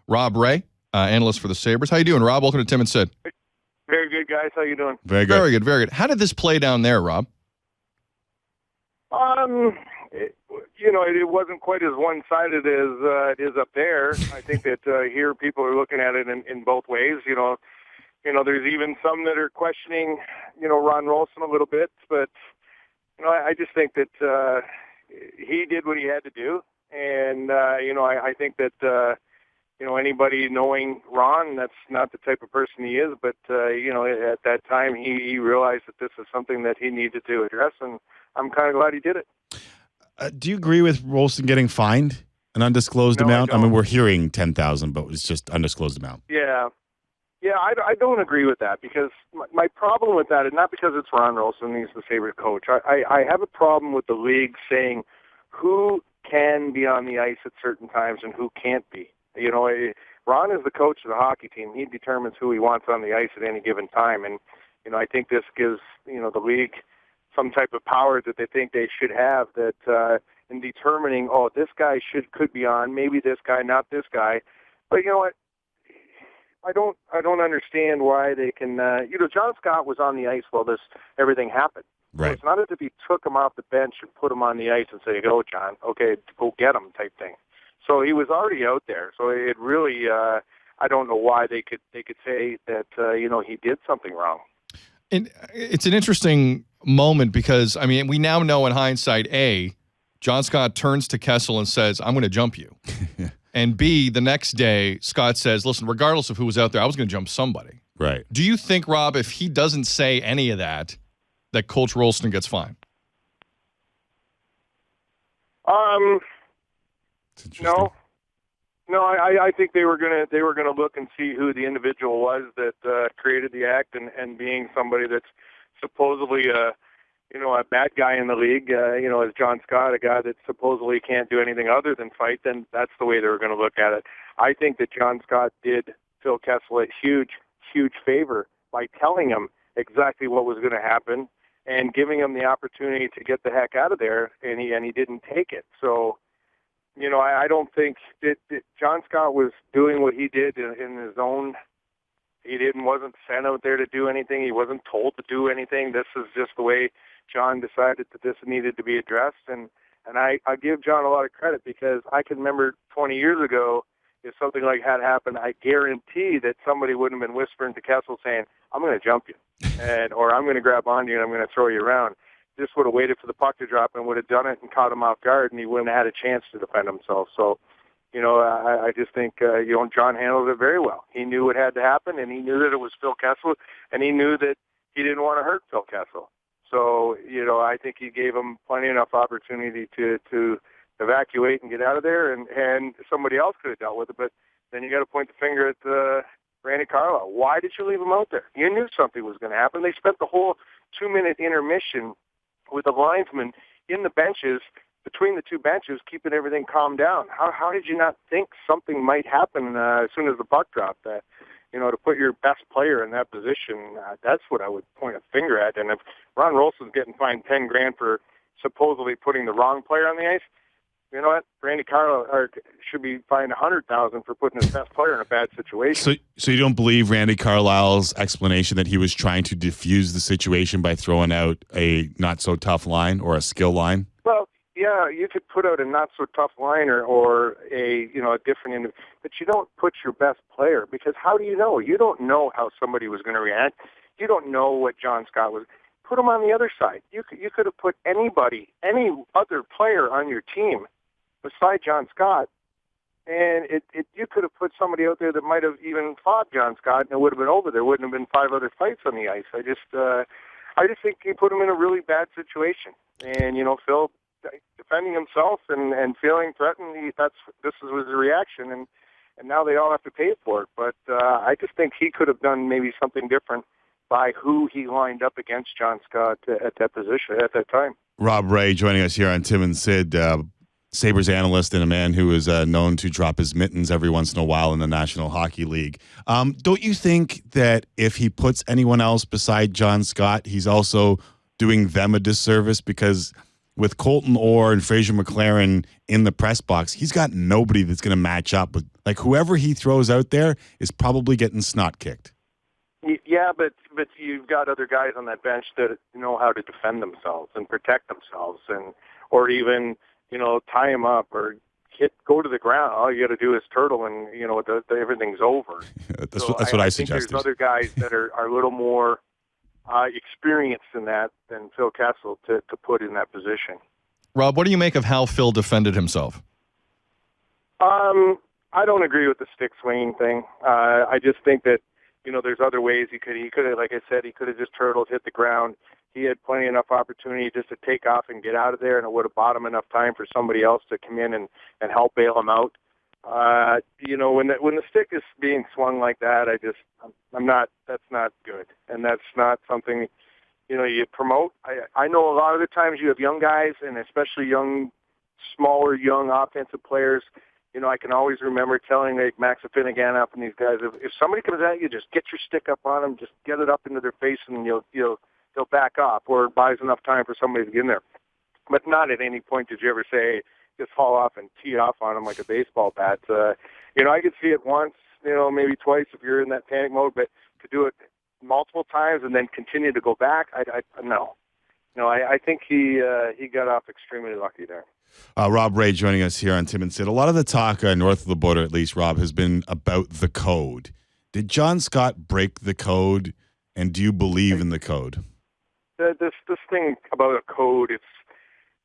Rob Ray, analyst for the Sabres. How you doing, Rob? Welcome to Tim and Sid. Very good, guys. How you doing? Very good. Very good, very good. How did this play down there, Rob? It wasn't quite as one-sided as it is up there. I think that here people are looking at it in both ways. There's even some that are questioning, Ron Rolston a little bit, but I just think that he did what he had to do, and I think that anybody knowing Ron, that's not the type of person he is, but at that time he realized that this is something that he needed to address, and I'm kind of glad he did it. Do you agree with Rolston getting fined an undisclosed amount? I mean, we're hearing $10,000, but it's just undisclosed amount. Yeah, I don't agree with that, because my problem with that is not because it's Ron Rolston, he's the Sabres coach. I have a problem with the league saying who can be on the ice at certain times and who can't be. Ron is the coach of the hockey team. He determines who he wants on the ice at any given time, and I think this gives the league some type of power that they think they should have, that in determining, this guy could be on, maybe this guy, not this guy. But you know what? I don't understand why they can. John Scott was on the ice while everything happened. Right. So it's not as if he took him off the bench and put him on the ice and say, "Go, John. Okay, go get him," type thing. So he was already out there. So it really, I don't know why they could say that he did something wrong. And it's an interesting moment because, we now know in hindsight, A, John Scott turns to Kessel and says, "I'm going to jump you." And B, the next day, Scott says, "Listen, regardless of who was out there, I was going to jump somebody." Right. Do you think, Rob, if he doesn't say any of that Coach Rolston gets fined? No. I think they were gonna look and see who the individual was that created the act, and being somebody that's supposedly a bad guy in the league, as John Scott, a guy that supposedly can't do anything other than fight, then that's the way they were going to look at it. I think that John Scott did Phil Kessel a huge favor by telling him exactly what was going to happen and giving him the opportunity to get the heck out of there, and he didn't take it. So, I don't think that John Scott was doing what he did in his own. He wasn't sent out there to do anything. He wasn't told to do anything. This is just the way John decided that this needed to be addressed. And I give John a lot of credit, because I can remember 20 years ago, if something like that happened, I guarantee that somebody wouldn't have been whispering to Kessel saying, "I'm going to jump you," or "I'm going to grab onto you and I'm going to throw you around." Just would have waited for the puck to drop and would have done it and caught him off guard, and he wouldn't have had a chance to defend himself. So, I just think, John handled it very well. He knew what had to happen, and he knew that it was Phil Kessel, and he knew that he didn't want to hurt Phil Kessel. So, I think he gave him plenty enough opportunity to evacuate and get out of there, and somebody else could have dealt with it. But then you got to point the finger at Randy Carlyle. Why did you leave him out there? You knew something was going to happen. They spent the whole 2-minute intermission with the linesmen in the benches, between the two benches, keeping everything calmed down. How did you not think something might happen as soon as the puck dropped? To put your best player in that position, that's what I would point a finger at. And if Ron Rolston's getting fined $10,000 for supposedly putting the wrong player on the ice, you know what? Randy Carlyle should be fined $100,000 for putting his best player in a bad situation. So you don't believe Randy Carlyle's explanation that he was trying to diffuse the situation by throwing out a not so tough line or a skill line? Well, yeah, you could put out a not so tough line or a different, but you don't put your best player, because how do you know? You don't know how somebody was going to react. You don't know what John Scott was. Put him on the other side. You could have put any other player on your team beside John Scott, and you could have put somebody out there that might have even fought John Scott, and it would have been over. There wouldn't have been 5 other fights on the ice. I just think you put him in a really bad situation, and Phil defending himself and feeling threatened. This was his reaction, and now they all have to pay for it. But I just think he could have done maybe something different by who he lined up against John Scott at that position at that time. Rob Ray joining us here on Tim and Sid, Sabres analyst and a man who is known to drop his mittens every once in a while in the National Hockey League. Don't you think that if he puts anyone else beside John Scott, he's also doing them a disservice? Because with Colton Orr and Fraser McLaren in the press box, he's got nobody that's going to match up with Like whoever he throws out there is probably getting snot kicked. Yeah, but you've got other guys on that bench that know how to defend themselves and protect themselves, or even tie him up or go to the ground. All you got to do is turtle, and everything's over. That's what I suggested. I think there's other guys that are a little more experienced in that than Phil Kessel to put in that position. Rob, what do you make of how Phil defended himself? I don't agree with the stick swinging thing. I just think that there's other ways he could have, like I said, he could have just turtled, hit the ground. He had plenty enough opportunity just to take off and get out of there, and it would have bought him enough time for somebody else to come in and help bail him out. When the stick is being swung like that, that's not good, and that's not something you promote. I know a lot of the times you have young guys, and especially smaller young offensive players. I can always remember telling Max Finnegan up and these guys, if somebody comes at you, just get your stick up on them, just get it up into their face, and they'll back off, or it buys enough time for somebody to get in there. But not at any point did you ever say, just haul off and tee off on them like a baseball bat. I could see it once, maybe twice if you're in that panic mode, but to do it multiple times and then continue to go back, no. I think he got off extremely lucky there. Rob Ray joining us here on Tim and Sid. A lot of the talk north of the border, at least, Rob, has been about the code. Did John Scott break the code, and do you believe in the code? This thing about a code, it's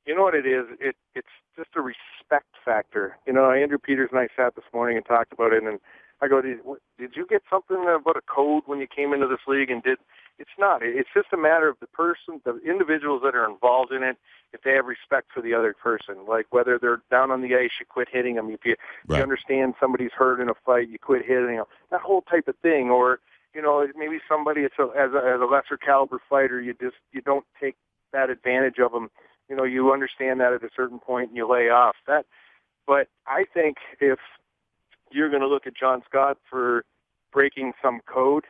what it is. It's just a respect factor. Andrew Peters and I sat this morning and talked about it, and I go, did you get something about a code when you came into this league? And it's not. It's just a matter of the person, the individuals that are involved in it, if they have respect for the other person. Like whether they're down on the ice, you quit hitting them. If you understand somebody's hurt in a fight, you quit hitting them. That whole type of thing. Or, maybe somebody as a lesser caliber fighter, you don't take that advantage of them. You understand that at a certain point and you lay off that. But I think if you're going to look at John Scott for breaking some code,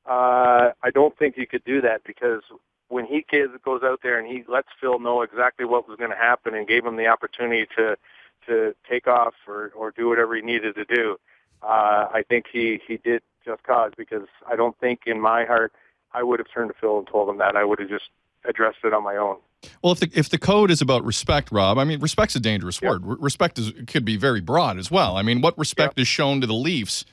I don't think you could do that, because when he goes out there and he lets Phil know exactly what was going to happen and gave him the opportunity to take off or do whatever he needed to do, I think he did just cause, because I don't think in my heart I would have turned to Phil and told him that. I would have just addressed it on my own. Well, if the code is about respect, Rob, I mean, respect's a dangerous word. Respect could be very broad as well. I mean, what respect is shown to the Leafs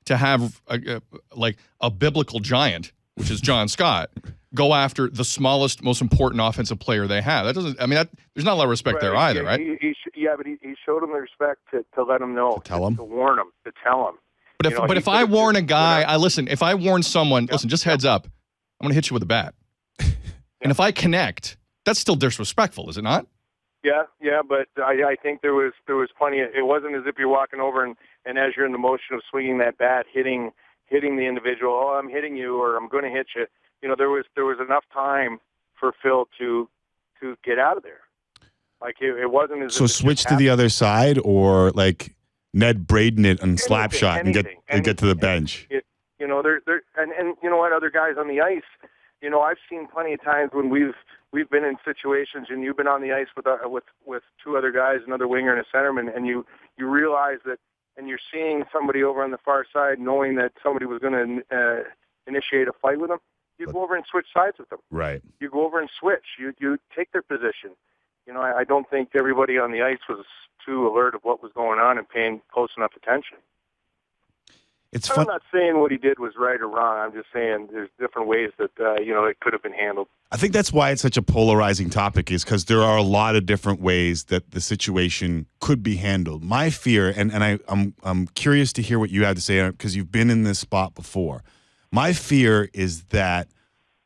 to have a biblical giant, which is John Scott, go after the smallest, most important offensive player they have? That doesn't. I mean, there's not a lot of respect there either, right? But he showed him the respect to let him know, to warn him, to tell him. But if I warn a guy, if I warn someone, just heads up, I'm going to hit you with a bat. And if I connect, that's still disrespectful, is it not? Yeah, but I think there was plenty of, it wasn't as if you're walking over and as you're in the motion of swinging that bat, hitting the individual, oh, I'm hitting you, or I'm going to hit you. There was enough time for Phil to get out of there. Like it wasn't as so if switch to the other side, or like Ned Braden it and slap shot and get to the bench. And you know what, other guys on the ice. I've seen plenty of times when we've been in situations, and you've been on the ice with two other guys, another winger and a centerman, and you realize that, and you're seeing somebody over on the far side, knowing that somebody was going to initiate a fight with them. You go over and switch sides with them. Right. You go over and switch. You take their position. I don't think everybody on the ice was too alert of what was going on and paying close enough attention. I'm not saying what he did was right or wrong. I'm just saying there's different ways that it could have been handled. I think that's why it's such a polarizing topic, is because there are a lot of different ways that the situation could be handled. My fear, and I'm curious to hear what you have to say, because you've been in this spot before. My fear is that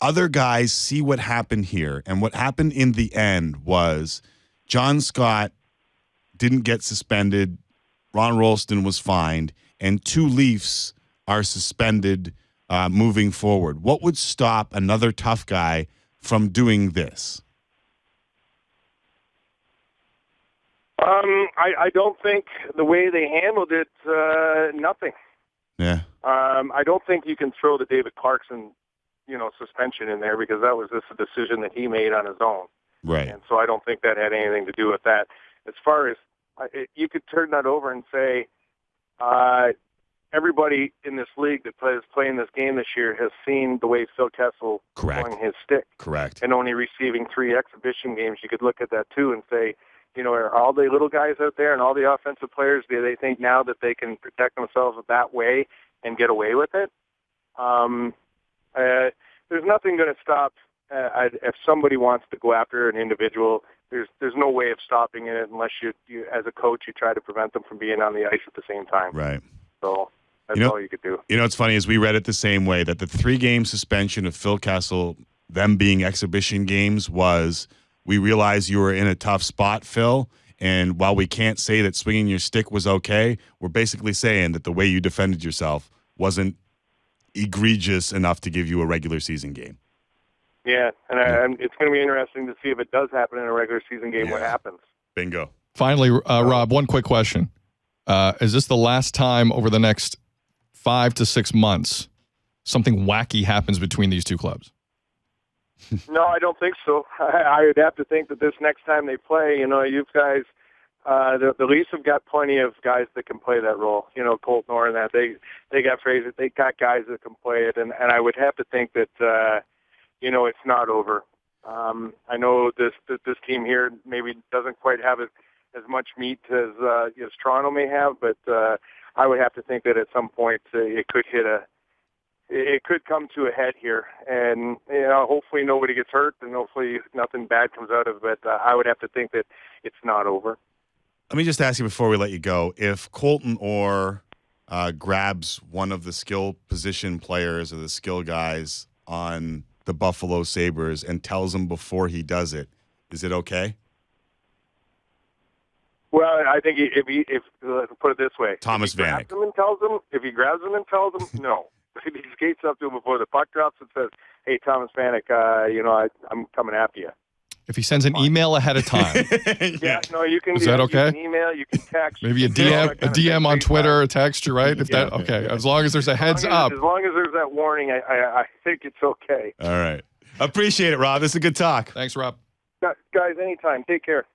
other guys see what happened here, and what happened in the end was John Scott didn't get suspended, Ron Rolston was fined, and 2 Leafs are suspended moving forward. What would stop another tough guy from doing this? I don't think the way they handled it, nothing. Yeah. I don't think you can throw the David Clarkson, suspension in there, because that was just a decision that he made on his own. Right. And so I don't think that had anything to do with that. As far as you could turn that over and say, everybody in this league that is playing this game this year has seen the way Phil Kessel Correct. throwing his stick. Correct. And only receiving 3 exhibition games. You could look at that too and say, are all the little guys out there and all the offensive players, do they think now that they can protect themselves that way and get away with it? There's nothing going to stop if somebody wants to go after an individual. There's no way of stopping it unless you as a coach, you try to prevent them from being on the ice at the same time. Right. So that's all you could do. It's funny is we read it the same way, that the 3-game suspension of Phil Kessel, them being exhibition games, was we realized you were in a tough spot, Phil. And while we can't say that swinging your stick was okay, we're basically saying that the way you defended yourself wasn't egregious enough to give you a regular season game. Yeah, and it's going to be interesting to see if it does happen in a regular season game, what happens. Bingo. Finally, Rob, one quick question. Is this the last time over the next 5 to 6 months something wacky happens between these two clubs? No, I don't think so. I would have to think that this next time they play, you guys, the Leafs have got plenty of guys that can play that role. Colton Orr and that. They got Fraser. They got guys that can play it, and I would have to think that it's not over. I know this team here maybe doesn't quite have as much meat as Toronto may have, but I would have to think that at some point it could come to a head here, and hopefully nobody gets hurt, and hopefully nothing bad comes out of it. But I would have to think that it's not over. Let me just ask you before we let you go, if Colton Orr grabs one of the skill position players or the skill guys on the Buffalo Sabres and tells him before he does it, is it okay? Well, I think if let's put it this way, Thomas Vanek. If he grabs him and tells him, no. If he skates up to him before the puck drops and says, "Hey, Thomas Vanek, I'm coming after you." If he sends an email ahead of time. Yeah, no, you can. Is that okay? You can email, you can text. Maybe a DM on Twitter, a text, right? Okay. As long as there's a heads up. As long as there's that warning, I think it's okay. All right. Appreciate it, Rob. This is a good talk. Thanks, Rob. Guys, anytime. Take care.